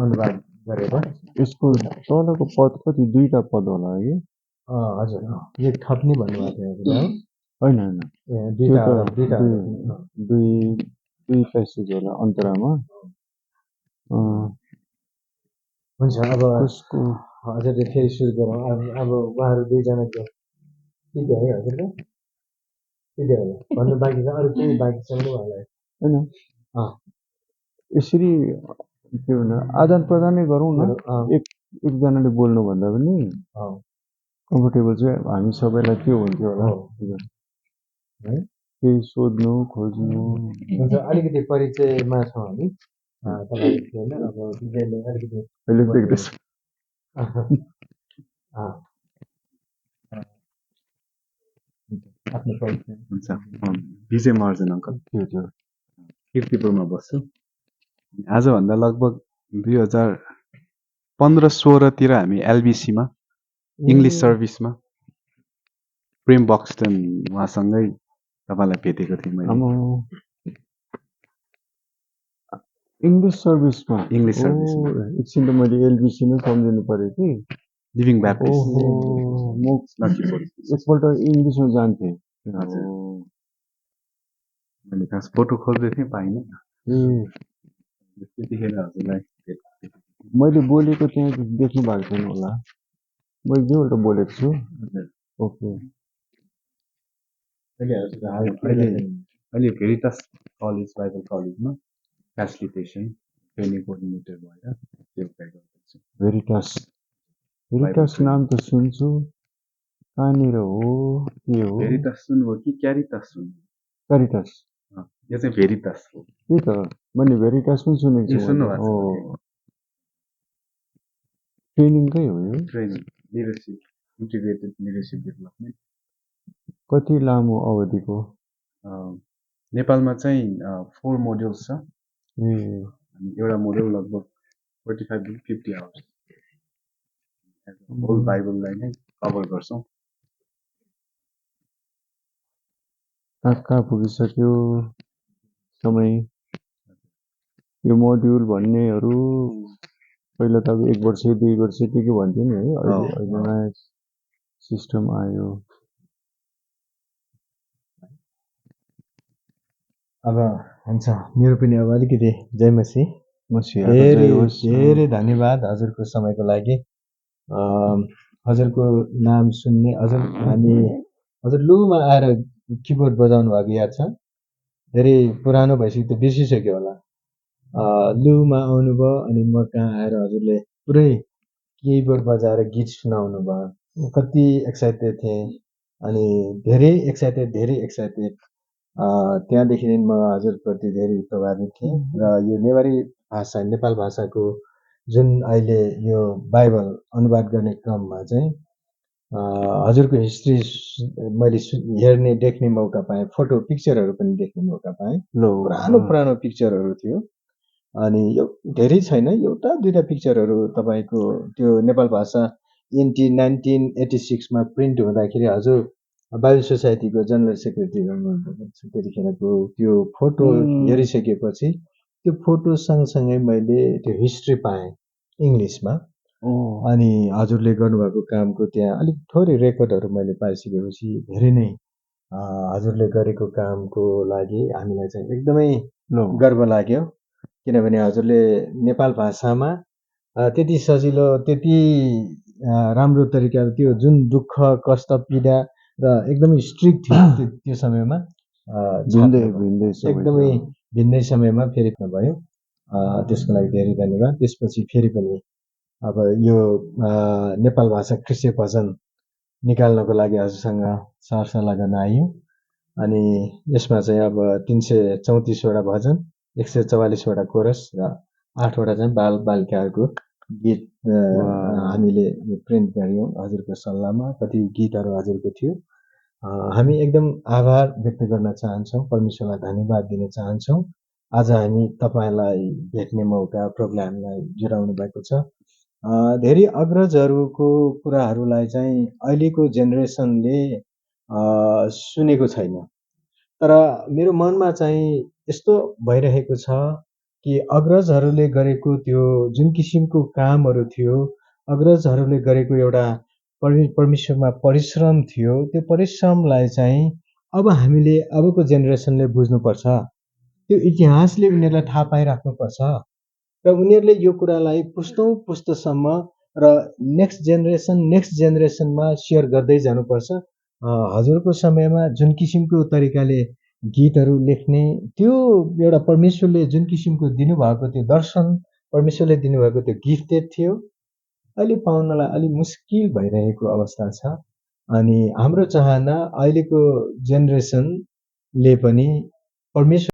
अनुवाद गरेर यसको तलको पद कति 2टा पद होला कि हजुर यो थप्ने भन्नुभएको थियो होइन दुईटा दुई प्यासेज होला अन्तरामा हुन्छ अब कसको हजुरले फेरि सुरु गरौँ अब उहाँहरू दुईजना के है हजुरले के होला भन्नु बाँकी छ अरू केही बाँकी छ भने उहाँलाई होइन यसरी के भन्नु आदान प्रदानै गरौँ न एकजनाले बोल्नु भन्दा पनि कम्फर्टेबल चाहिँ हामी सबैलाई के हुन्थ्यो होला है केही सोध्नु खोज्नु हुन्छ अलिकति परिचयमा छौँ हामी तपाईँको होइन अब विजयले अलिकति अहिले देख्दैछ आफ्नो परिचय हुन्छ विजय महर्जन अङ्कल कीर्तिपुरमा बस्छु आजभन्दा लगभग 2015-16 हामी एलबिसीमा इङ्ग्लिस सर्भिसमा प्रेम बक्सटन उहाँसँगै तपाईँलाई भेटेको थिएँ मैले इङ्ग्लिस सर्भिसमा एकछिन त मैले एलबिसी नै सम्झिनु पर्यो कि लिभिङ ब्याप्टिस्ट म एकपल्ट इङ्ग्लिसमा जान्थेँ मैले खास फोटो खोज्दै थिएँ पाइनँ त्यतिखेर हजुरलाई मैले बोलेको त्यहाँ देख्नु भएको छैन होला मैले दुईपल्ट बोलेको छु ओके अहिले भेरिटास कलेज बाइबल कलेजमा फेसिलिटेसन ट्रेनिङ कोअर्डिनेटर भएर सेवा गर्दैछु भेरिटास नाम त सुन्छु कहाँनिर हो के हो भेरिटास सुन्नुभयो कि क्यारिटास सुन्नुभयो क्यारिटास यो चाहिँ भेरिटास हो त्यही त मैले भेरिटास पनि सुनेको छु ट्रेनिङकै हो यो training leadership integrated leadership development कति लामो अवधिको नेपालमा चाहिँ 4 मोड्युल्स छ अनि एउटा मोड्युल लगभग 45-50 आवर्स होल बाइबललाई नै कभर गर्छौँ कहाँ पुगिसक्यो समय यो मोड्युल भन्नेहरू पहिला त अब 1 वर्ष 2 वर्ष के भन्थ्यो नि है अहिले नयाँ सिस्टम आयो अब हुन्छ मेरो पनि अब अलिकति जय मसी धेरै धन्यवाद हजुरको समयको लागि हजुरको नाम सुन्ने हजुर लुमा आएर किबोर्ड बजाउनु भएको याद छ धेरै पुरानो भइसक्यो त बिर्सिसक्यो होला लुमा आउनुभयो अनि म कहाँ आएर हजुरले पुरै किबोर्ड बजाएर गीत सुनाउनु भयो कति एक्साइटेड थिएँ अनि धेरै एक्साइटेड त्यहाँदेखि म हजुरप्रति धेरै प्रभावित थिएँ र यो नेपाल भाषाको जुन अहिले यो बाइबल अनुवाद गर्ने क्रममा चाहिँ हजुरको हिस्ट्री मैले हेर्ने देख्ने मौका पाएँ फोटो पिक्चरहरू पनि देख्ने मौका पाएँ पुरानो पिक्चरहरू थियो अनि यो धेरै छैन एउटा दुईटा पिक्चरहरू तपाईँको त्यो नेपाल भाषा 1986 मा प्रिन्ट हुँदाखेरि हजुर बाइबल सोसाइटीको जनरल सेक्रेटरी हुनुहुन्छ त्यतिखेरको त्यो फोटो हेरिसकेपछि त्यो फोटो सँगसँगै मैले त्यो हिस्ट्री पाएँ इङ्ग्लिसमा अनि हजुरले गर्नुभएको कामको त्यहाँ अलिक थोरै रेकर्डहरू मैले पाइसकेपछि धेरै नै हजुरले गरेको कामको लागि हामीलाई चाहिँ एकदमै गर्व लाग्यो किनभने हजुरले नेपाल भाषामा त्यति सजिलो त्यति राम्रो तरिकाले त्यो जुन दुःख कष्ट पीडा र एकदमै स्ट्रिक्ट थियो त्यो समयमा एकदमै भिन्दै समयमा फेरि भयो त्यसको लागि धेरै धन्यवाद त्यसपछि फेरि पनि अब यो नेपाल भाषा ख्रिस्टीय भजन निकाल्नको लागि हजुरसँग सरसल्लाह गर्न आइयो अनि यसमा चाहिँ अब 334 वटा भजन 144 वटा कोरस र 8 वटा चाहिँ बाल बालिकाहरूको गीत हामीले प्रिन्ट गऱ्यौँ हजुरको सल्लाहमा कति गीतहरू हजुरको थियो हामी एकदम आभार व्यक्त गर्न चाहन्छौँ परमेश्वरलाई धन्यवाद दिन चाहन्छौँ आज हामी तपाईँलाई भेट्ने मौका प्रोग्रामलाई जुराउनु भएको छ धेरै अग्रजहरूको कुराहरूलाई चाहिँ अहिलेको जेनेरेसनले सुनेको छैन तर मेरो मनमा चाहिँ यस्तो भइरहेको छ कि अग्रजहरूले गरेको त्यो जुन किसिमको कामहरू थियो, अग्रजहरूले गरेको एउटा परमेश्वरमा परिश्रम थियो, त्यो परिश्रमलाई चाहिँ अब हामीले अबको जेनेरेसनले बुझ्नुपर्छ। त्यो इतिहासले उनीहरूलाई थाहा पाइराख्नुपर्छ र उनीहरूले यो कुरालाई पुस्तौँ पुस्तसम्म र नेक्स्ट जेनेरेसनमा सेयर गर्दै जानुपर्छ। हजुरको समयमा जुन किसिमको तरिकाले गीतहरू लेख्ने, त्यो एउटा परमेश्वरले जुन किसिमको दिनुभएको त्यो दर्शन, परमेश्वरले दिनुभएको त्यो गिफ्टेड थियो, अहिले पाउनलाई अलिक मुस्किल भइरहेको अवस्था छ। अनि हाम्रो चाहना अहिलेको जेनेरेसनले पनि परमेश्वर